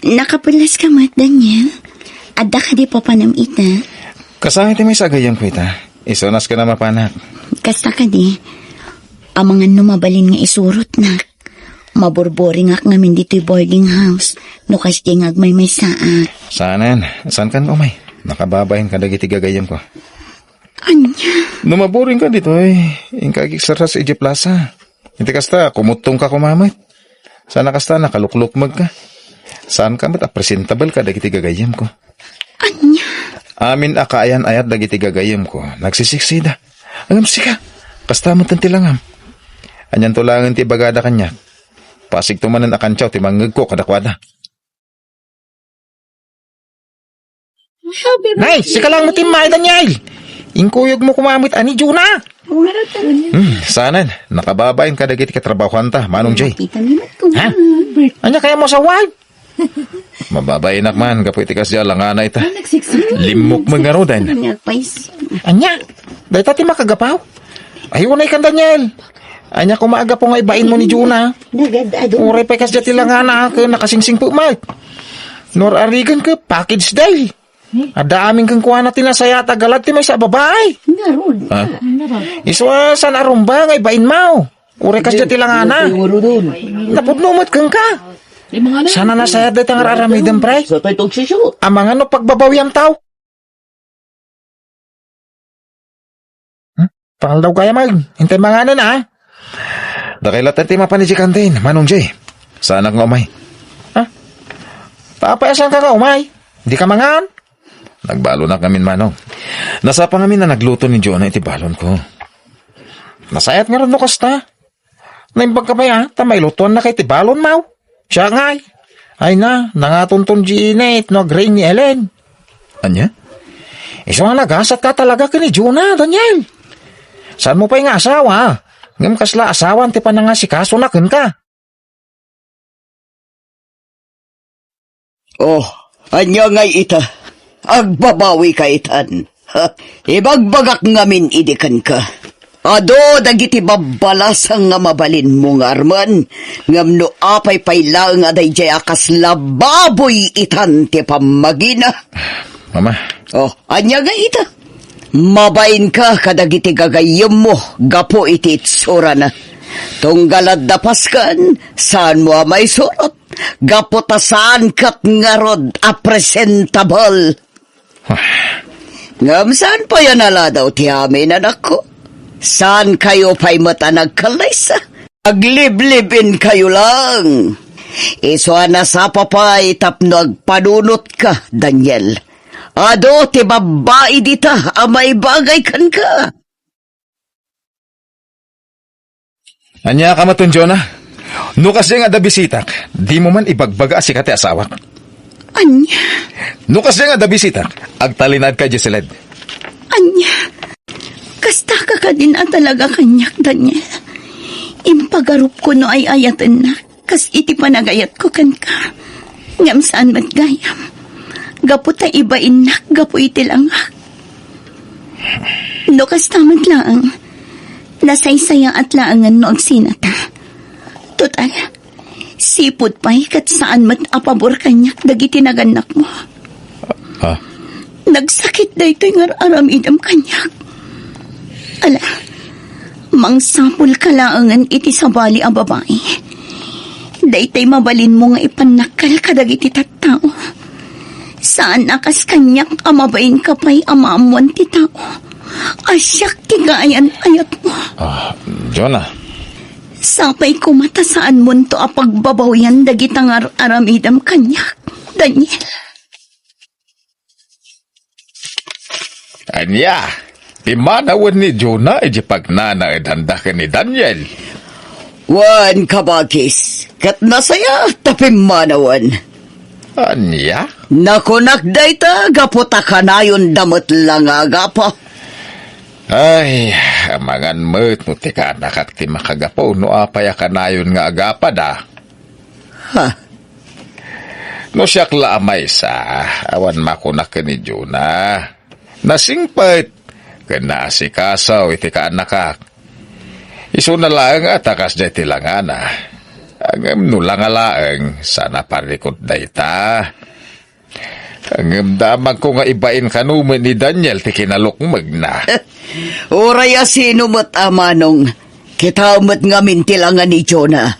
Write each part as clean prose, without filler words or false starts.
Nakapulas ka mat, Daniel. Adda ka di pa panamita. Kasangit may sagayam ko ita. Isonas ka na mapanak. Kasta ka di. Ang mga numabalin nga isurot na. Maborboring ak ngamin dito'y boarding house. No kas di ngagmay may saat. Saanan? Saan kan umay? Nakababahin ka dagiti gagayam ko. Anya? Numaboring ka dito Ingkagiksaras sa Egypt Plaza. Hindi kasta, kumutong ka kumamit. Sana kasta, nakaluklukmag ka. Saan ka mat presentable ka dagiti gagayam ko? Anya? Amin akaayan ayat dagiti gagayam ko. Nagsisiksida. Angam sika. Kasta mo tantilangam. Anyan tulangan ti bagada kanya. Pasig tumanan akantyaw ti mangag ko kadakwada. Nay, sika lang mo timay, Daniel. Ingkuyog mo kumamit ani Juna. Sanan, nakababayin ka dagiti katrabahuan ta, Manong Jay. Ha? Anya kaya mo sa wife? Mababayin man, kapoy tikas diya lang ana ita. Limok mangaro din. Anya, dahi tati makagapaw. Ayunay kan Daniel. Anya kumaaga po nga ibain mo ni Juna. Uray pa kas diya tilangana ka nakasingsing po mat. Nor arigan ka, package day. Ada aming kang kuha natin na saya tagalat ti may sa babae. Ha? Iswa san arumba nga ibain mo. Uray kas diya tilangana. Napudnumot kang ka. Sana na saya dahi tangar aramidem pre. Amang ano pagbabawi ang tao. Pangal daw kaya mag. Hintay mga na na. Dakilatan ti mapanisikan din, Manong Jay. Sana nga umay. Ha? Papayasan ka ka umay. Di ka mangan. Nagbalo na kami, Manong. Nasa pa kami na nagluto ni Jonah iti balon ko. Nasayat nga rin no kasta. Naimbag ka ba ya? Tamay lutuan na kay ti balon mau. Siya nga ay na, nangatunton di init no grain ni Ellen. Anya? Iso nga nagasat ka talaga ka ni Jonah, Daniel. Saan mo pa yung asawa? Ngam kasla asawan ti pa na nga si kaso na ka. Oh, anya ngay ita. Agbabawi ka itan. Ibagbagak ngamin idikan ka. Ado dagiti babalasang nga mabalin mo nga arman. Ngam no apay paylang aday jay akas lababoy itan ti pamagina. Mama. Oh, anya ngay ita. Mabain ka kadagiti gagayom mo, gapo iti itsura na. Tunggalad dapas kan, saan mo may surot? Gapo ta saan kat ngarod a presentable. Ngam saan pa yan ala daw ti amin anak ko? Saan kayo pa'y mata nagkalaysa? Agliblibin kayo lang. Iso na sa papay tapno agpanunot ka, Daniel. Ado, ti babae dita, amay bagay kan ka. Anya ka matun, Jonah. No kasi nga da bisitak, di mo man ibagbaga si kati asawak. Anya? No kasi nga da bisitak, agtalinad ka, Jesseled. Anya? Kasta ka din na talaga kanyak, Daniel. Impagarup ko no ay ayatan na, kas iti panagayat ko kan ka. Ngam saan mat gayam. Gapo ta ibain na, gapo iti lang. No kastamat lang, nasaysaya at laangan no agsinata. Total, sipod pa'y kat saan mat apabor kanyak dagiti naganak mo. Ha? Nagsakit da ito'y aramidam kanyak. Ala, mangsapul ka laangan iti sabali a babae. Daytay mabalin mo nga ipanakal kadagiti tattao. Saan akas kanyak amabain ka pa'y amaamuan ti tao. Asyak tigayan ayat mo. Jonah. Sapay kumata saan mo to apagbabawian dagitang aramidam kanyak, Daniel. Anya, imanawan ni Jonah iti pagnana edanda ka ni Daniel. Wan kabagis, kat nasaya tapimanawan. Anya? Nakunak dayta, gaputa kanayon damot lang agapa. Ay, amangan mo't no tika anak ti makagapo no apaya kanayon nga agapa da. Ha? No siyak laamay sa awan makunak ka ni Jonah. Nasingpet, kana si kasaw iti ka anak. Iso na lang at akas jay tilangana. Ang nulang alaang, sana parikot dayta. Ang damag ko nga ibain kanuman ni Daniel ti kinalukmag na. Oraya sino mo't amanong, kita mo't nga mintilangan ni Jonah.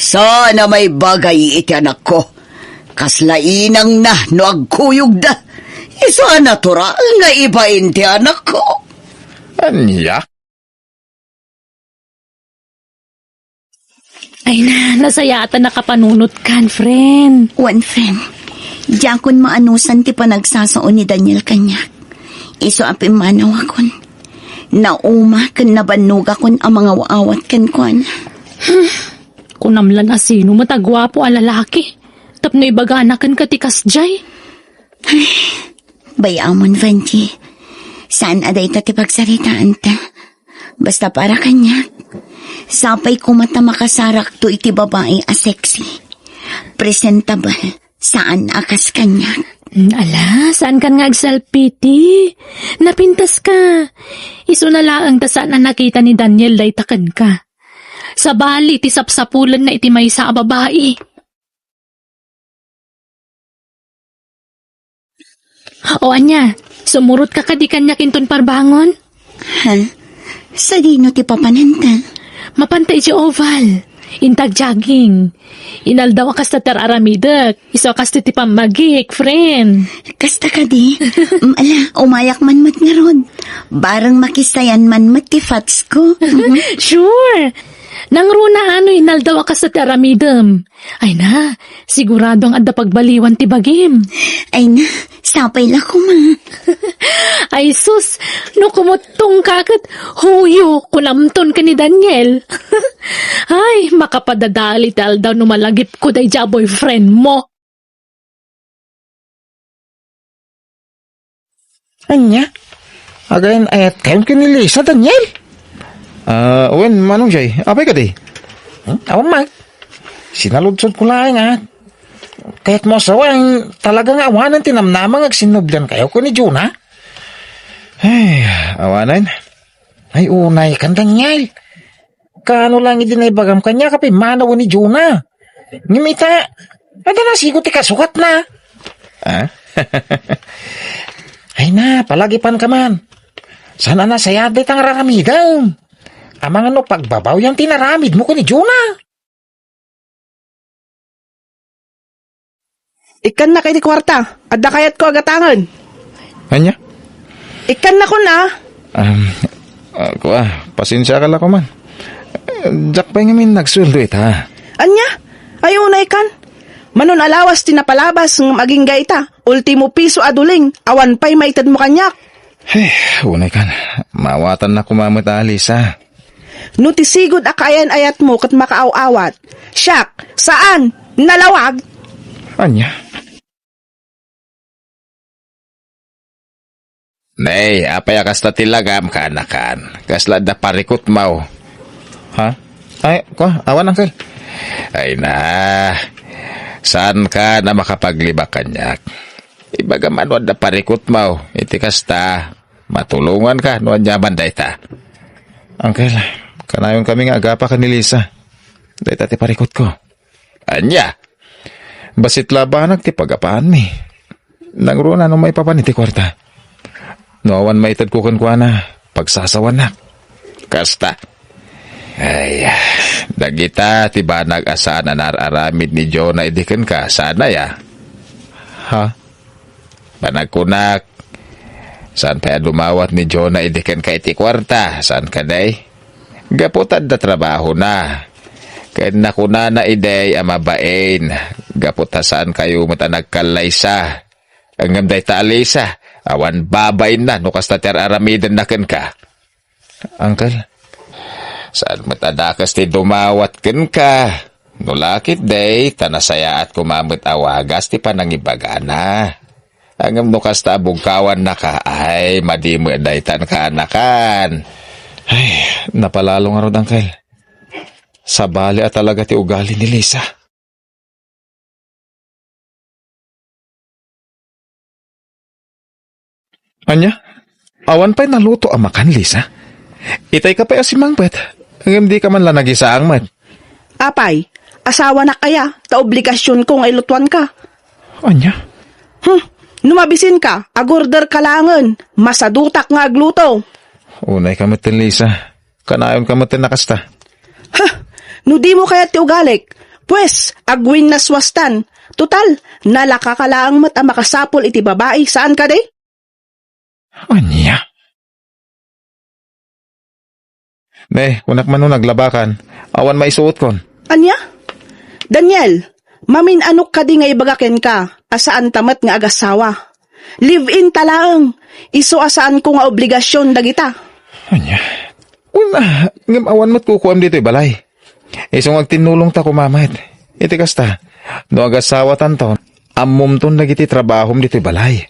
Sana may bagay iti anak ko. Kaslainang na no agkuyog da. Isa natural nga ibain ti anak ko. Anya? Ay na, nasayatan nakapanunot kan, friend. One friend, diyan kun maanusan ti panagsasaon ni Daniel kanyak. Iso apim manaw akon. Nauma kan nabanuga kon ang mga waawat kan kuan. Kunamlan asino matagwapo ang lalaki. Tapno ibaganakan ka tikas jay. Bayamon, Vanji. Saan aday ta ti pagsaritaan ta? Basta para kanyak. Sapay kumata makasarak to iti babae a sexy. Presentable. Saan akas kanyak? Ala, saan kan nga agsalpiti? Napintas ka. Iso na laang ta saan na nakita ni Daniel day takan ka. Sa bali, ti sapsapulan na iti may sa babae. O anya, sumurot ka di kanya kinton parbangon? Ha? Sa dino ti papananta? Mapantay si oval. Intag jogging. Inaldaw akas ta tararamidak. Iso akas ti pamagik, friend. Kasta ka di? Ala, umayak man mat nga rod. Barang makisayan man mat ti fats ko. Sure. Nang runa ano inaldaw akas ta taramidam. Ay na, siguradong adda pagbaliwan ti bagim. Ay na, sapay la ko ma. Ay sus, no kumutong kakit, huyo, kunamton ka ni Daniel. Ay, makapadadali tal daw numalagip ko day ja boyfriend mo. Anya? Again, ayat kayo kinili sa Daniel? Wen, manong jay, apay ka di? Awan mag. Sinaludsod ko lang nga. Kahit mo sawang talagang awanan tinamnamang agsinublan kayo ko ni Jonah. Ay, awanan. Ay, unay kan Daniel. Kano lang idinaibagam kanya kapi manaw ni Jonah. Ngimita, ada na sigot ikasukat na. Ah? Ay na, palagipan ka man. Sana na sayaday tang raramidang. Amang ano pagbabaw yung tinaramid mo ko ni Jonah. Ikan na kay di kwarta. Adda kayat ko agatangan. Anya? Ikan na ko na. Pasensya ka lang ko man. Jack pa yung nagsuldo ha. Anya? Ayaw na ikan. Manon alawas tinapalabas ng maging gaita. Ultimo piso aduling. Awan pa'y maitad mo kanyak. Hey, unay kan. Mawatan na kumamit alis ha. Nutisigod akayan ayat mo kat makaaw-awat. Siyak, saan? Nalawag? Anya? Nay, apay akas na tilagam ka anakan. Kasla da parikot mau. Ha? Ay, awan angkel. Ay na, saan ka na makapaglibak kanyak? Ibagaman wad da parikot mau. Iti kasta, matulungan ka, nuan yaman dayta. Angkel, kanayon kami nga agapa ka ni Lisa. Dayta ti parikot ko. Anya? Basit labanag ti pagapaan mi. Nangruna no may papaniti kwarta. Noawan maitad ko na pagsasawan na. Kasta. Ay, dagita ti ba nag-asaan na nararamid ni Jonah idikan ka sana ya? Ha? Panagkunak. Saan pa lumawat ni Jonah idikan ka iti kwarta? Saan ka day? Gaputad da trabaho na. Kaya nakuna na iday amabain. Gaputasaan kayo mata nagkalaysa. Ang amday taalisa. Awan babay na no kasta aramidan na ken ka. Uncle, saan matadakas ti dumawat ken ka? No lakit day, tanasaya at kumamit awagas ti panangibagana. Ang no kasta bugkawan na ka, ay madimo day tan ka anakan. Ay, napalalo nga rod, Uncle. Sa bali at talaga ti ugali ni Lisa. Anya? Awan pa'y naluto ang makan, Lisa. Itay ka pa asimang pet. Ang hindi ka man lang nag-isaang man. Apay, asawa na kaya, ta obligasyon kong ilutuan ka. Anya? Numabisin ka, agorder kalangan, masadutak nga agluto. Unay ka matin, Lisa. Kanayon ka matin nakasta. No di mo kaya ti ugalik, pues, agwin na swastan. Total, nalakakalaang mat ang makasapol iti babae, saan ka day? Anya? Ne, kunak man nun naglabakan. Awan maisuot kon. Anya? Daniel, mamin anok ka di nga ibagaken ka, asaan tamat nga agasawa. Live-in talaang, iso asaan ko nga obligasyon dagita. Anya? Una, ngam awan mo't kukuam dito balay. Isong agtinulong ta kumamait. Iti kasta, no agasawa tanton, amom ton nagiti trabahom dito balay.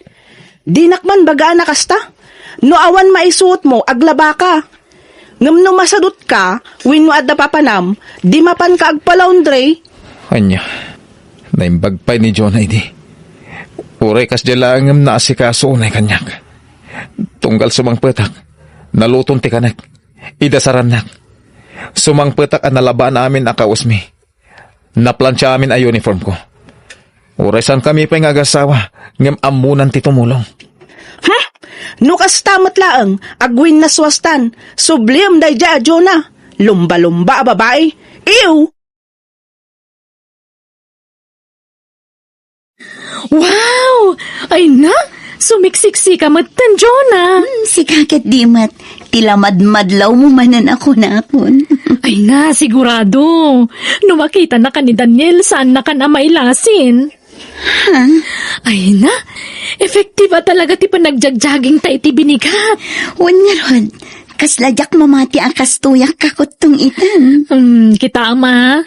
Dinakman bagaan na kasta, no awan maisuot mo, aglaba ka. Ngam no masadot ka, win mo adda papanam, di mapan ka agpa-laundry. Anya, naimbagpay ni John ay di. Uray kas dyan ngam naasikaso unay kanyak. Tunggal sumang petak, naluton ti kanak, idasaran nak. Sumang petak ang nalabaan amin akausmi. Naplansya amin ay uniform ko. Uray san kami pa'y ngagasawa, ngam amunan ti tumulong. No kastamat laang, agwin na swastan, subliam day dya Jonah, lumba-lumba a babae, ew! Wow! Ay na! Sumiksiksi ka matan, Jonah! Si kakit di mat, tilamad-madlaw mo manan ako na apon. Ay na, sigurado. No makita na ka ni Daniel, saan na ka na mailasin? Ay na, efektiba talaga ti panagjagjaging ta iti binigat. Wan nga rod, kasladyak mamati ang kastuyak kakotong itan. Kita ama,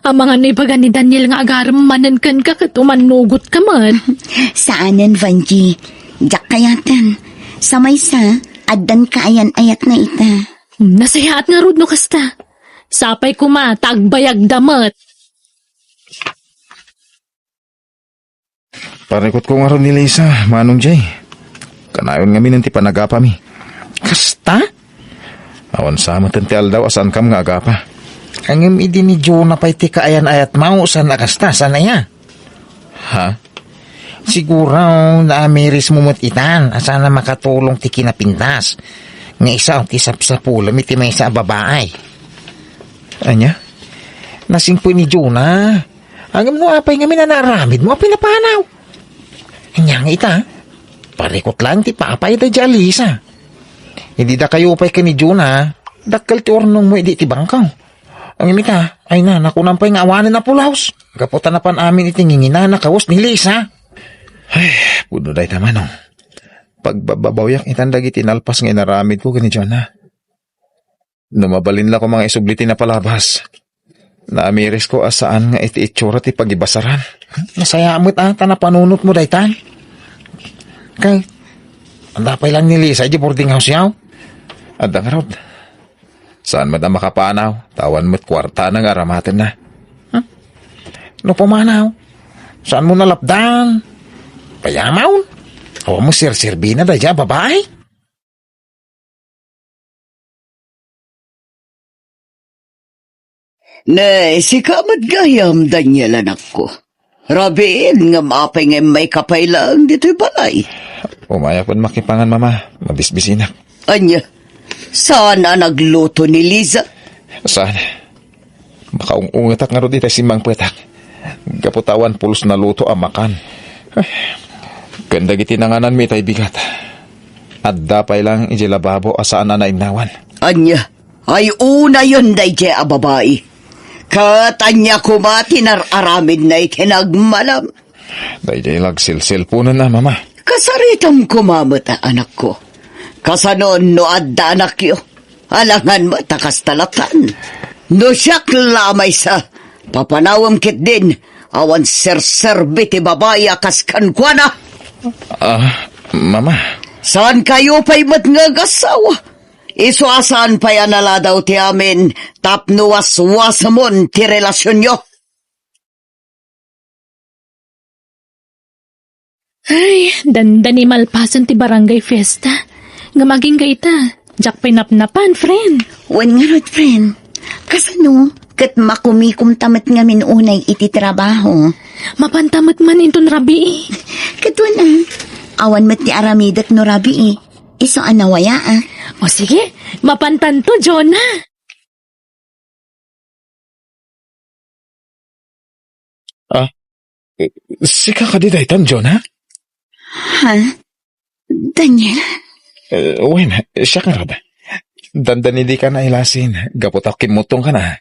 ang mga nibaga ni Daniel nga agaram manan kan ka katumanugot ka man. Saanan, Vanji? Jak kayatan. Sa maysa, addan kaayan ayat na ita. Nasayaat nga rod no kasta. Sapay kuma, tagbayag damat. Parikot ko nga ron ni Lisa, manong Jay. Kanayon nga minanti panagapa mi. Kasta? Awan sa matantial daw asan kam nga agapa. Angim idi ni Jonah pa'y ti kaayan ayat mau san nakasta, sana ya? Ha? Siguro na amiris mo mo't itan, asana makatulong ti kinapintas. Nga isa o ti sapsapulam iti may sa babaay. Anya? Nasingpo ni Jonah. Angim no apay nga minanaramid mo, apay napanaw. Anya nga ita, parikot lang ti paapay da dya Lisa. Hindi da kayo upay ka ni Jonah, dakal ti ornong mo iti ti bangkaw. Ang imita, ay na, nakunampay nga awanan na pulaos. Kaputan na pan amin iti ngingina na kawas ni Lisa. Ay, puno day tamanong. Pagbababayak itandag itinalpas nga inaramid ko kani Jonah. Numabalin la ko mga isubliti na palabas. Naamiris ko asaan nga iti itsura ti pagibasaran. Nasaya amot na panunot mo daytan. Kay, andapay lang ni Lisa di boarding house yaw. Adang rod. Saan mo na makapanaw? Tawan mo't kwarta ng aramatin na. No pumanaw? Saan mo nalapdan? Payamaw? Awa mo sir-sirbi na daya babae? Nay, si kamat gayam, Daniel, anak ko. Rabiin nga mapay nga may kapay lang dito'y balay. Umaya pon makipangan mama, mabisbisinak. Anya, saan na nagluto ni Liza? Saan? Makaungungatak nga ro dito simbang petak. Gaputawan pulos na luto amakan. Ay, ganda gitinanganan mi tay bigat. At dapay lang ijilababo asaan na nainawan. Anya, ay una yun day dya a babae. Katanya kumati nararamid na itinagmalam. Day lagsilsil po na mama. Kasaritam kumamata, anak ko. Kasanon no adda anak yo. Alangan mo takas talatan. No siyak lamay sa papanawam kit din. Awan ser-serbi ti babaya kaskan kwa na. Mama. Saan kayo pa'y matngagasawa? Isuasan pa yan nala daw ti amin, tapno waswasamon ti relasyon nyo. Ay, dandani malpasan ti barangay fiesta. Nga maging gaita, jak pinapnapan, friend. Wan nga rod, friend. Kasano, Kat makumikum tamat nga minunay iti trabaho. Mapantamat man inton rabi. Katwa na. Awan mat ti aramidak no rabi Iso anawaya O sige, mapantanto, Jonah. Sika ka di daytan, Jonah? Ha? Daniel? Wen, siya ka rada. Dandan hindi ka na ilasin. Gaputak kimutong ka na.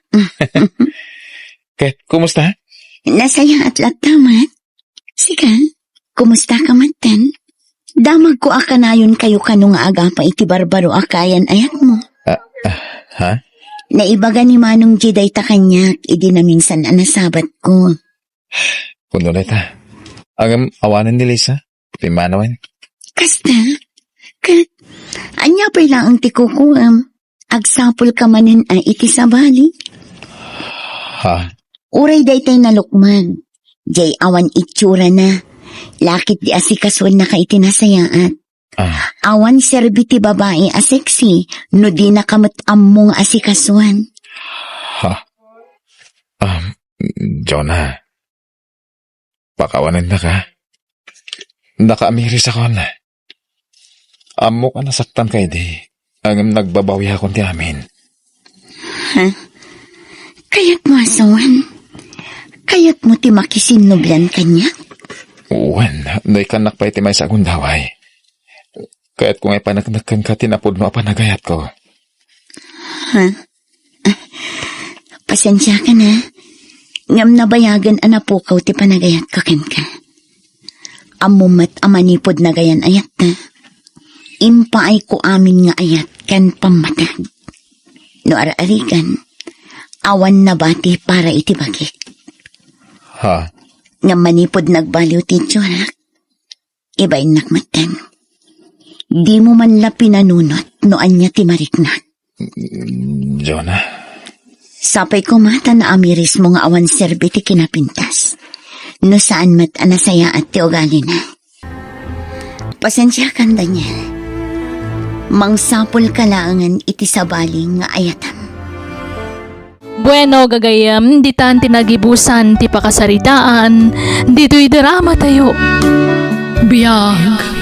Kahit, kumusta? Nasaya at lagtamat. Sige, kumusta ka matan? Damag ko akanayon kayo kanong aga pa iti barbaro akayan ayat mo. Ha? Naibaga ni Manong Jiday ta kanyak, idi na minsan anasabat ko. Kundo na ita. Ang awanan ni Lisa. Timanawan. Kasta, kat, anya pa lang ang tikukuam. Agsapol ka manin ay iti sa bali. Ha? Uray day tay nalukman. Jay awan itsura na. Lakit di asikaswan na ka itinasayaat. Awan serbiti babae aseksi, no di nakamutam mong asikaswan. Ha? Jonah. Pakawanan na ka. Nakaamiris ako na. Amo ka nasaktan kay di. Ang nagbabawi akong ti amin. Ha? Kaya't mo asawan? Kaya't mo ti makisinublan kanya? Uwan, no'y kanak pa iti may sagundaway. Kaya't kung ay panagnakan ka, tinapod mo panagayat ko. Ha? Pasensya ka na. Ngam nabayagan anapukaw ti panagayat ka ken ka. Amumat amanipod na gayan ayat na. Impaay ko amin nga ayat kan pamatag. No araarigan, awan na bati para itibagik. Ha? Nga manipod nagbaliw ti tsurak. Iba'y nakmatan. Di mo man la pinanunot no anya ti mariknat. Jonah. Sapay ko mata na amiris mo nga awan serbi ti kinapintas. No saan mat anasaya at ti ugali na. Pasensya kan, Daniel. Mangsapol kalaangan iti sabali nga ayatam. Bueno, gagayam, di tan tinagibusan ti pakasaritaan, dito'y drama tayo. Biyag.